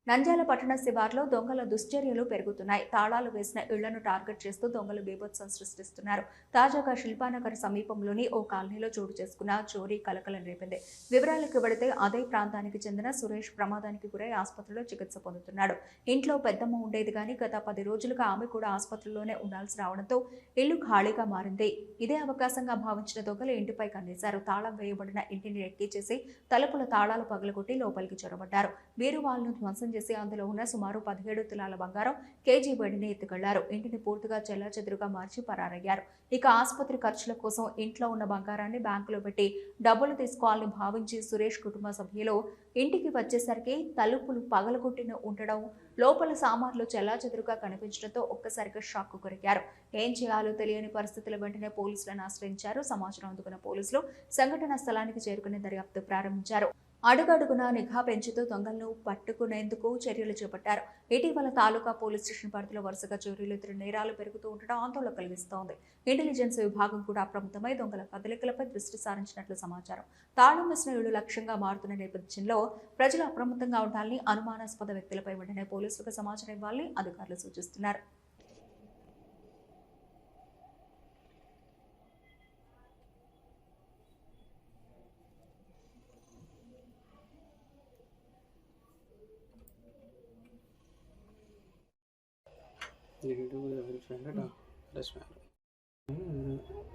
నంద్యాల పట్టణ శివార్లో దొంగల దుశ్చర్యలు పెరుగుతున్నాయి. తాళాలు వేసిన ఇళ్లను టార్గెట్ చేస్తూ దొంగలు బీభత్సం సృష్టిస్తున్నారు. తాజాగా శిల్పానగర్ సమీపంలోని ఓ కాలనీలో చోటు చేసుకున్న చోరీ కలకలం రేపింది. వివరాలకు వెళితే అదే ప్రాంతానికి చెందిన సురేష్ ప్రమాదానికి గురై ఆసుపత్రిలో చికిత్స పొందుతున్నాడు. ఇంట్లో పెద్దమ్మ ఉండేది కానీ గత 10 రోజులుగా ఆమె కూడా ఆసుపత్రిలోనే ఉండాల్సి రావడంతో ఇల్లు ఖాళీగా మారింది. ఇదే అవకాశంగా భావించిన దొంగలు ఇంటిపై కన్నేశారు. తాళం వేయబడిన ఇంటిని రెక్కీ చేసి తలుపుల తాళాలు పగలగొట్టి లోపలికి చొరబడ్డారు. వీరువాళ్లను ధ్వంసం చేసి అందులో ఉన్న సుమారు 17 తులాల బంగారం, కేజీ వెండిని ఎత్తుకెళ్లారు. ఇంటిని పూర్తిగా చెల్లాచెదురుగా మార్చి పరారయ్యారు. ఇక ఆసుపత్రి ఖర్చుల కోసం ఇంట్లో ఉన్న బంగారాన్ని బ్యాంకులో పెట్టి డబ్బులు తీసుకోవాలని భావించి సురేష్ కుటుంబ సభ్యులు ఇంటికి వచ్చేసరికి తలుపులు పగలగొట్టిన ఉండడం, లోపల సామాన్లు చెల్లాచెదురుగా కనిపించడంతో ఒక్కసారిగా షాక్ గురయ్యారు. ఏం చేయాలో తెలియని పరిస్థితుల వెంటనే పోలీసులను ఆశ్రయించారు. సమాచారం అందుకున్న పోలీసులు సంఘటనా స్థలానికి చేరుకుని దర్యాప్తు ప్రారంభించారు. అడుగడుగునా నిఘా పెంచుతూ దొంగలను పట్టుకునేందుకు చర్యలు చేపట్టారు. ఇటీవల తాలూకా పోలీస్ స్టేషన్ పరిధిలో వరుసగా చోరీలు, ఇతర నేరాలు పెరుగుతూ ఉండడం ఆందోళన కలిగిస్తోంది. ఇంటెలిజెన్స్ విభాగం కూడా అప్రమత్తమై దొంగల కదలికలపై దృష్టి సారించినట్లు సమాచారం. తాళం వేసిన ఇళ్లు లక్ష్యంగా మారుతున్న నేపథ్యంలో ప్రజలు అప్రమత్తంగా ఉండాలని, అనుమానాస్పద వ్యక్తులపై వెంటనే పోలీసులకు సమాచారం ఇవ్వాలని అధికారులు సూచిస్తున్నారు.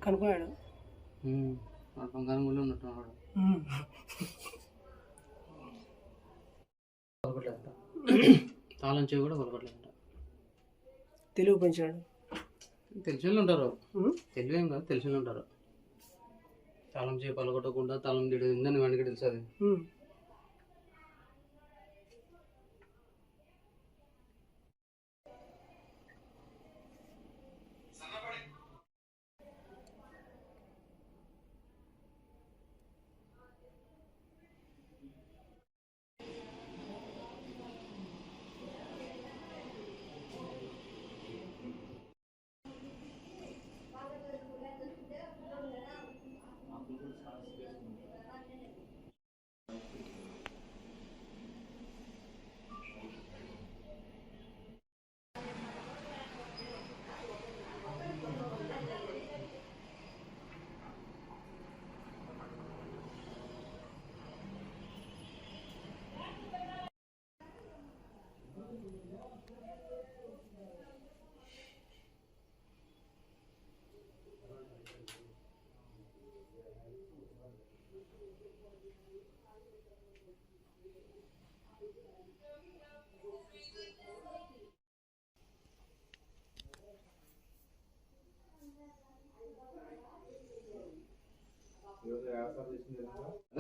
కనుక్కున్నాడు బంగారం కూడా ఉన్నట్టున్నాడు. తాళం చేయి కూడా కొలగట్లేదంట. తెలుగు పెంచాడు. తెలిసిన ఉంటారు, తెలివేం కాదు, తెలిసిన ఉంటారు. తాళం చేయి పలగొట్టకుండా తాళం తీయడం వాడికి తెలుసు. అది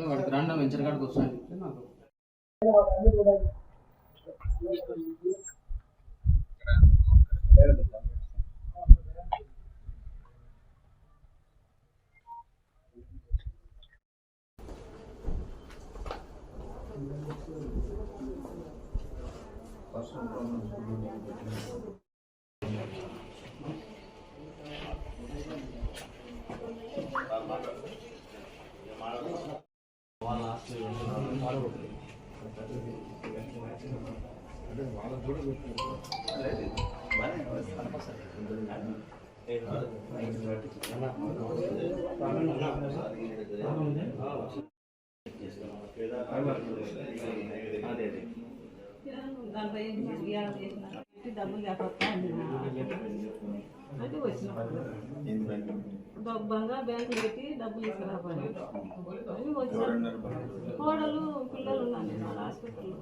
వాడికి రాండా వెంచర్ కాడికి వస్తాను చెప్తే నాకు డబ్బులు లేకపోతే బంగారు బ్యాంకులు పెట్టి డబ్బులు తీసుకురావాలి. కోడలు పిల్లలు ఉన్నారు హాస్పిటల్లో.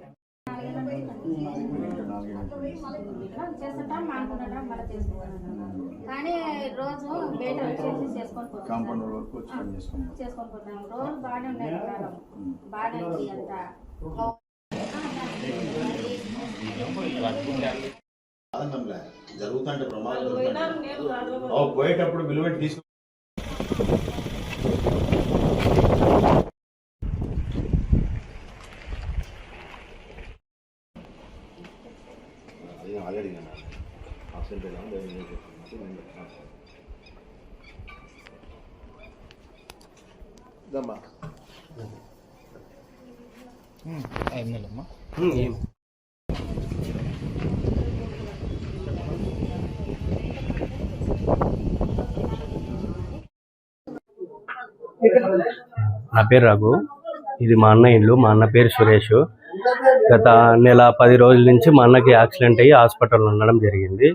చేస్తుంటాం మానుకుంటాం, మళ్ళీ చేసుకుంటాం. కానీ రోజు బయట వచ్చేసి చేసుకొని పోతాం. రోజు బాగానే ఉన్నాయి, బాగానే ఉంది అంతా. జరుగుతుంటే ప్రమాదం పోయేటప్పుడు విలువెట్టి తీసుకు ఆల్రెడీ ఆప్షన్ దమ్మా నా పేరు రఘు. ఇది మా అన్న ఇల్లు. మా అన్న పేరు సురేష్. గత నెల 10 రోజుల నుంచి మా అన్నకి యాక్సిడెంట్ అయ్యి హాస్పిటల్లో ఉండడం జరిగింది.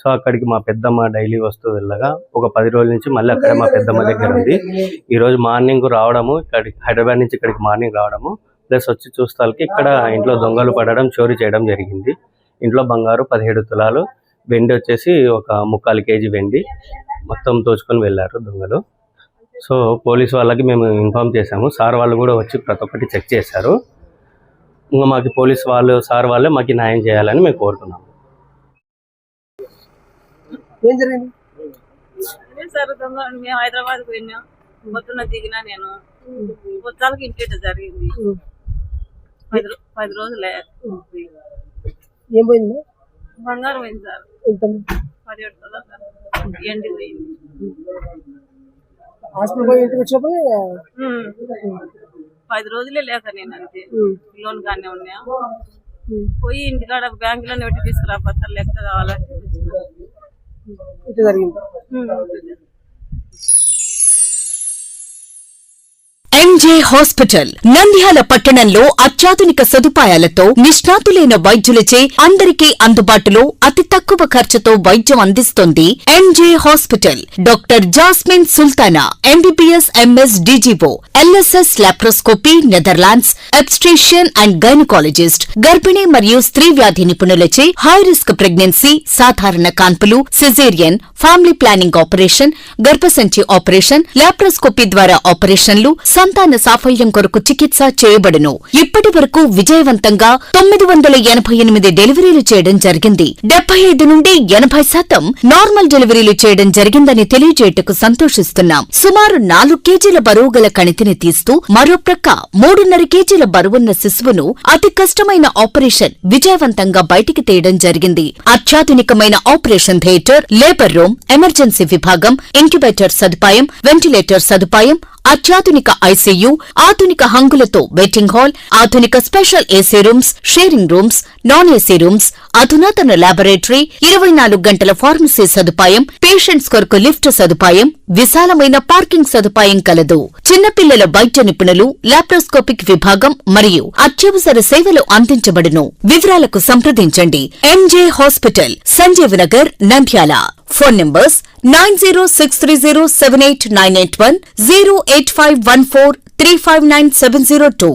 సో అక్కడికి మా పెద్దమ్మ డైలీ వస్తూ వెళ్ళగా ఒక 10 రోజుల నుంచి మళ్ళీ అక్కడే మా పెద్దమ్మ దగ్గర ఉంది. ఈరోజు మార్నింగ్ రావడము, ఇక్కడికి హైదరాబాద్ నుంచి ఇక్కడికి మార్నింగ్ రావడము, ప్లస్ వచ్చి చూస్తాలకి ఇక్కడ ఇంట్లో దొంగలు పడడం, చోరీ చేయడం జరిగింది. ఇంట్లో బంగారు 17 తులాలు, వెండి వచ్చేసి ఒక 3/4 కేజీ వెండి మొత్తం దోచుకొని వెళ్ళారు దొంగలు. సో పోలీస్ వాళ్ళకి మేము ఇన్ఫార్మ్ చేశాము. సార్ వాళ్ళు కూడా వచ్చి ప్రతి ఒక్కటి చెక్ చేశారు. ఇంకా మాకు పోలీస్ వాళ్ళు, సార్ వాళ్ళే మాకు న్యాయం చేయాలని మేము కోరుతున్నాము. ఏం జరిగింది? సార్ దొంగ మేము హైదరాబాద్ పోయినాం. పొద్దున్న దిగినా నేను పొద్దులకి ఇంటి జరిగింది. 10 రోజులే. ఏం పోయింది? బంగారం పోయింది సార్. ఎంత? 17 తులాలు ఎండి పోయింది. హాస్పిటల్ పోయి ఇంటికి వచ్చినప్పుడు 10 రోజులే లేక నేను అంతే లోన్ గానే ఉన్నా. పోయి ఇంటికాడ బ్యాంకులో పెట్టి తీసుకురా పత్రాలు లెక్క కావాలంటే ఇట్లా జరిగింది. ఎంజే హాస్పిటల్ నంద్యాల పట్టణంలో అత్యాధునిక సదుపాయాలతో నిష్ణాతులైన వైద్యులచే అందరికీ అందుబాటులో అతి తక్కువ ఖర్చుతో వైద్యం అందిస్తోంది MJ hospital. Doctor Jasmine Sultana MBBS MS DGO, LSS laparoscopy, Netherlands, obstetrician and gynaecologist, గర్భిణీ మరియు స్త్రీ వ్యాధి నిపుణులచే హై రిస్క్ ప్రెగ్నెన్సీ, సాధారణ కాన్పులు, సిజేరియన్, ఫ్యామిలీ ప్లానింగ్ ఆపరేషన్, గర్భసంచి ఆపరేషన్, లాప్రోస్కోపీ ద్వారా ఆపరేషన్లు, సంతాన సాఫల్యం కొరకు చికిత్స చేయబడును. ఇప్పటి వరకు విజయవంతంగా 988 డెలివరీలు చేయడం జరిగింది. 75 నుండి 80% నార్మల్ డెలివరీలు చేయడం జరిగిందని తెలియజేయటకు సంతోషిస్తున్నాం. సుమారు 4 కేజీల బరువు గల కణితిని తీస్తూ మరో ప్రక్క 3.5 కేజీల బరువున్న శిశువును అతి కష్టమైన ఆపరేషన్ విజయవంతంగా బయటికి తీయడం జరిగింది. అత్యాధునికమైన operation theatre, labour room, emergency విభాగం, ఇంక్యుబేటర్ సదుపాయం, వెంటిలేటర్ సదుపాయం, అత్యాధునిక ఐసీయూ, ఆధునిక హంగులతో వెయిటింగ్ హాల్, ఆధునిక special AC rooms, sharing rooms, non AC rooms, అధునాతన ల్యాబొరేటరీ, 24 గంటల ఫార్మసీ సదుపాయం, పేషెంట్స్ కొరకు లిఫ్ట్ సదుపాయం, విశాలమైన పార్కింగ్ సదుపాయం కలదు. చిన్నపిల్లల వైద్య నిపుణులు, లాప్రోస్కోపిక్ విభాగం మరియు అత్యవసర సేవలు అందించబడును. వివరాలకు సంప్రదించండి. MJ hospital, Sanjeev Nagar, Nandyal. Phone numbers 9063078981, 08514359702.